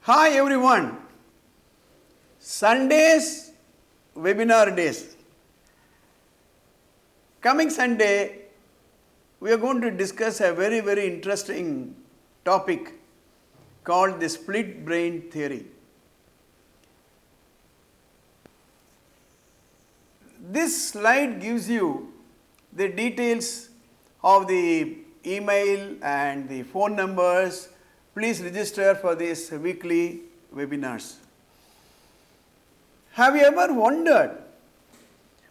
Hi everyone. Sundays, webinar days. Coming Sunday, we are going to discuss a very interesting topic called the split brain theory. This slide gives you the details of the email and the phone numbers. Please register for these weekly webinars. Have you ever wondered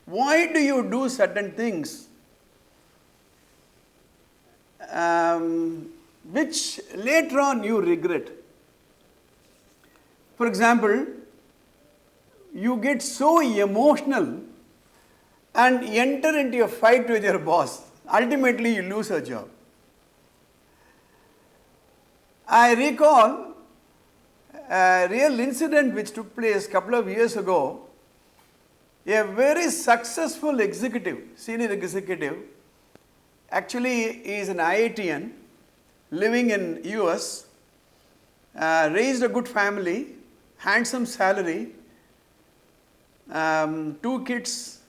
why do you do certain things which later on you regret? For example, you get so emotional and enter into a fight with your boss. Ultimately, you lose your job. I recall a real incident which took place a couple of years ago. A very successful executive, senior executive, actually is an IITian, living in US, raised a good family, handsome salary, 2 kids.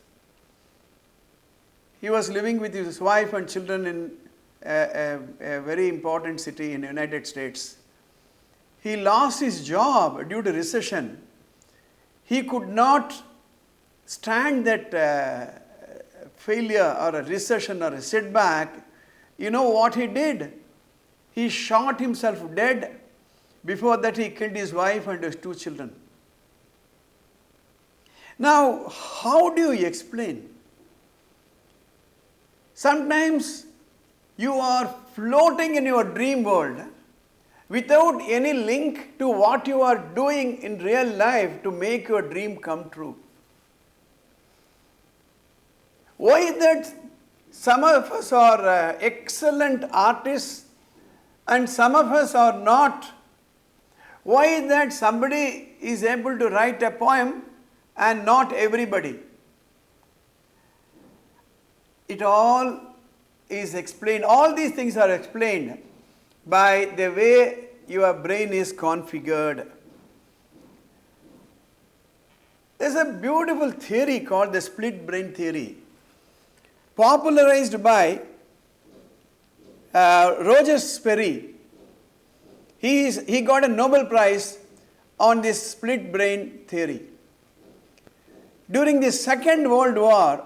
He was living with his wife and children in a very important city in the United States. He lost his job due to recession. He could not stand that failure or a recession or a setback. You know what he did? He shot himself dead. Before that, he killed his wife and his 2 children. Now, how do you explain? Sometimes you are floating in your dream world without any link to what you are doing in real life to make your dream come true. Why is that some of us are excellent artists and some of us are not? Why is that somebody is able to write a poem and not everybody? It all is explained, all these things are explained by the way your brain is configured. There's a beautiful theory called the split brain theory, popularized by Roger Sperry. He got a Nobel Prize on this split brain theory. During the Second World War,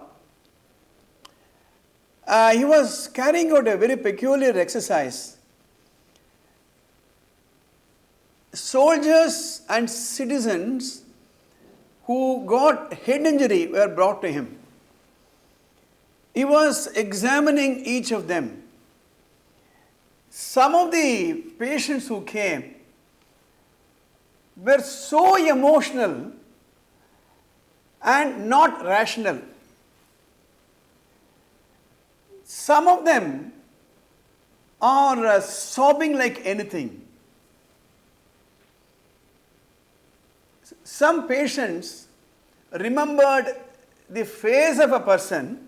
he was carrying out a very peculiar exercise. Soldiers and citizens who got head injury were brought to him. He was examining each of them. Some of the patients who came were so emotional and not rational. Some of them are sobbing like anything. Some patients remembered the face of a person,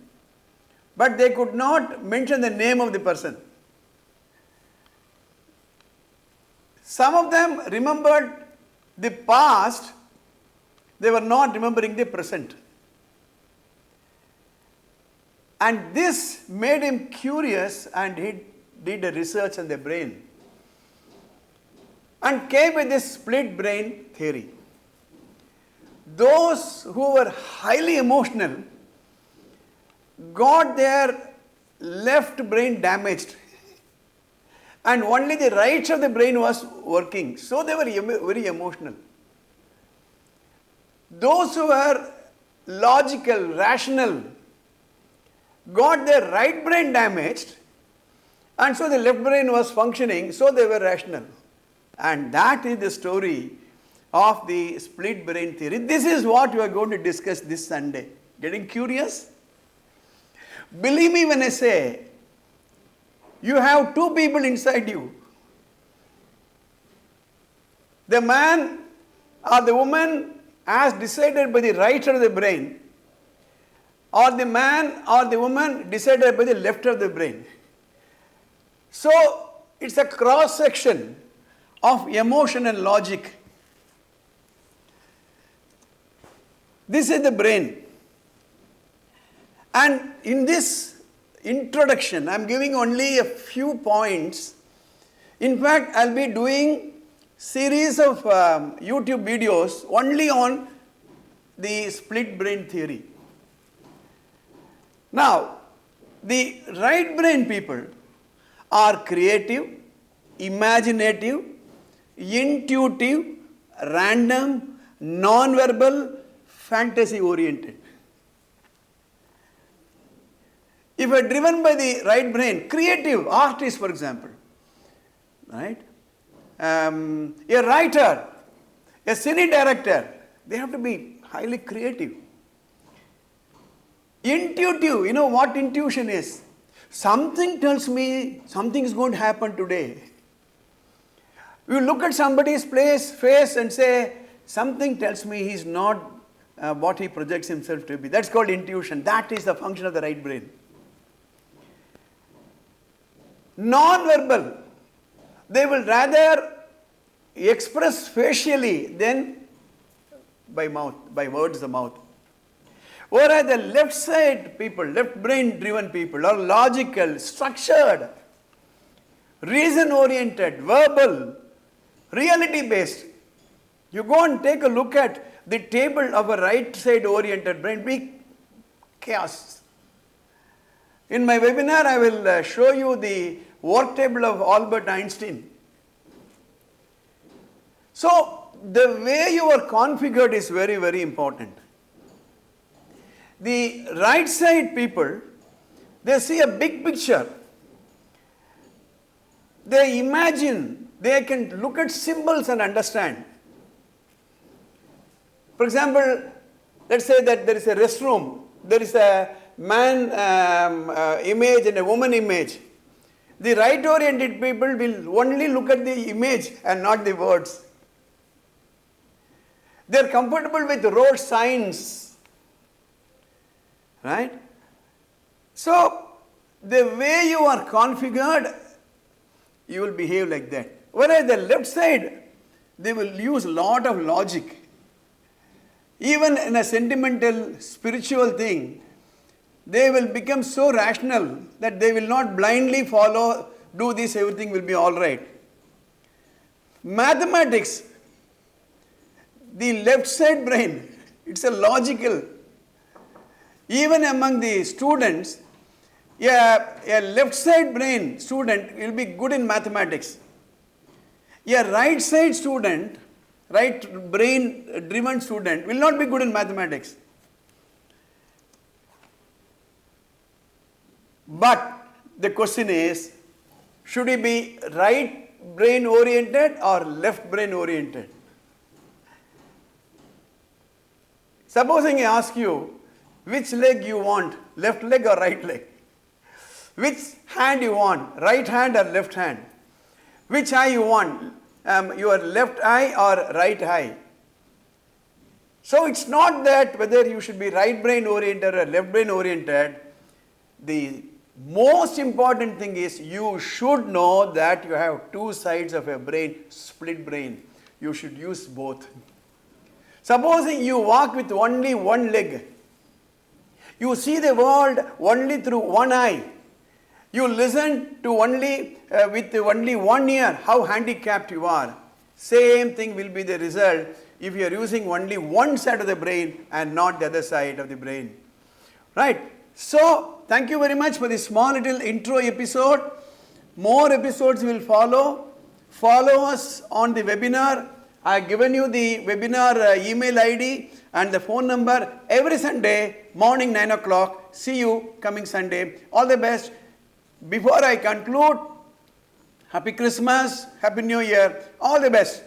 but they could not mention the name of the person. Some of them remembered the past, they were not remembering the present. And this made him curious, and he did a research on the brain and came with this split brain theory. Those who were highly emotional got their left brain damaged and only the right of the brain was working. So they were very emotional. Those who were logical, rational, got their right brain damaged, and so the left brain was functioning, so they were rational. And that is the story of the split brain theory. This is what we are going to discuss this Sunday. Getting curious? Believe me when I say, you have 2 people inside you. The man or the woman as decided by the right of the brain, or the man or the woman decided by the left of the brain. So it's a cross section of emotion and logic. This is the brain. And in this introduction, I am giving only a few points. In fact, I will be doing series of YouTube videos only on the split brain theory. Now, the right brain people are creative, imaginative, intuitive, random, non-verbal, fantasy oriented. If you are driven by the right brain, creative, artist for example, right? A writer, a cine director, they have to be highly creative. Intuitive, you know what intuition is? Something tells me something is going to happen today. You look at somebody's face and say, something tells me he's not what he projects himself to be. That's called intuition. That is the function of the right brain. Non-verbal, they will rather express facially than by mouth, by words of mouth. Whereas the left side people, left brain driven people are logical, structured, reason oriented, verbal, reality based. You go and take a look at the table of a right side oriented brain, big chaos. In my webinar, I will show you the work table of Albert Einstein. So, the way you are configured is very, very important. The right side people, they see a big picture. They imagine, they can look at symbols and understand. For example, let's say that there is a restroom, there is a man image and a woman image. The right oriented people will only look at the image and not the words. They are comfortable with road signs, right? So, the way you are configured, you will behave like that. Whereas the left side, they will use a lot of logic. Even in a sentimental, spiritual thing, they will become so rational that they will not blindly follow, do this, everything will be all right. Mathematics, the left side brain, it's a logical. Even among the students, a left side brain student will be good in mathematics. A right side student, right brain driven student will not be good in mathematics. But the question is, should he be right brain oriented or left brain oriented? Supposing I ask you, which leg you want, left leg or right leg? Which hand you want, right hand or left hand? Which eye you want, your left eye or right eye? So it's not that whether you should be right brain oriented or left brain oriented. The most important thing is you should know that you have two sides of a brain, split brain. You should use both. Supposing you walk with only one leg, you see the world only through one eye, you listen to only with only one ear, how handicapped you are. Same thing will be the result if you are using only one side of the brain and not the other side of the brain. Right? So, thank you very much for this small little intro episode. More episodes will follow. Follow us on the webinar. I have given you the webinar email ID and the phone number every Sunday morning 9 o'clock. See you coming Sunday. All the best. Before I conclude, Happy Christmas, Happy New Year. All the best.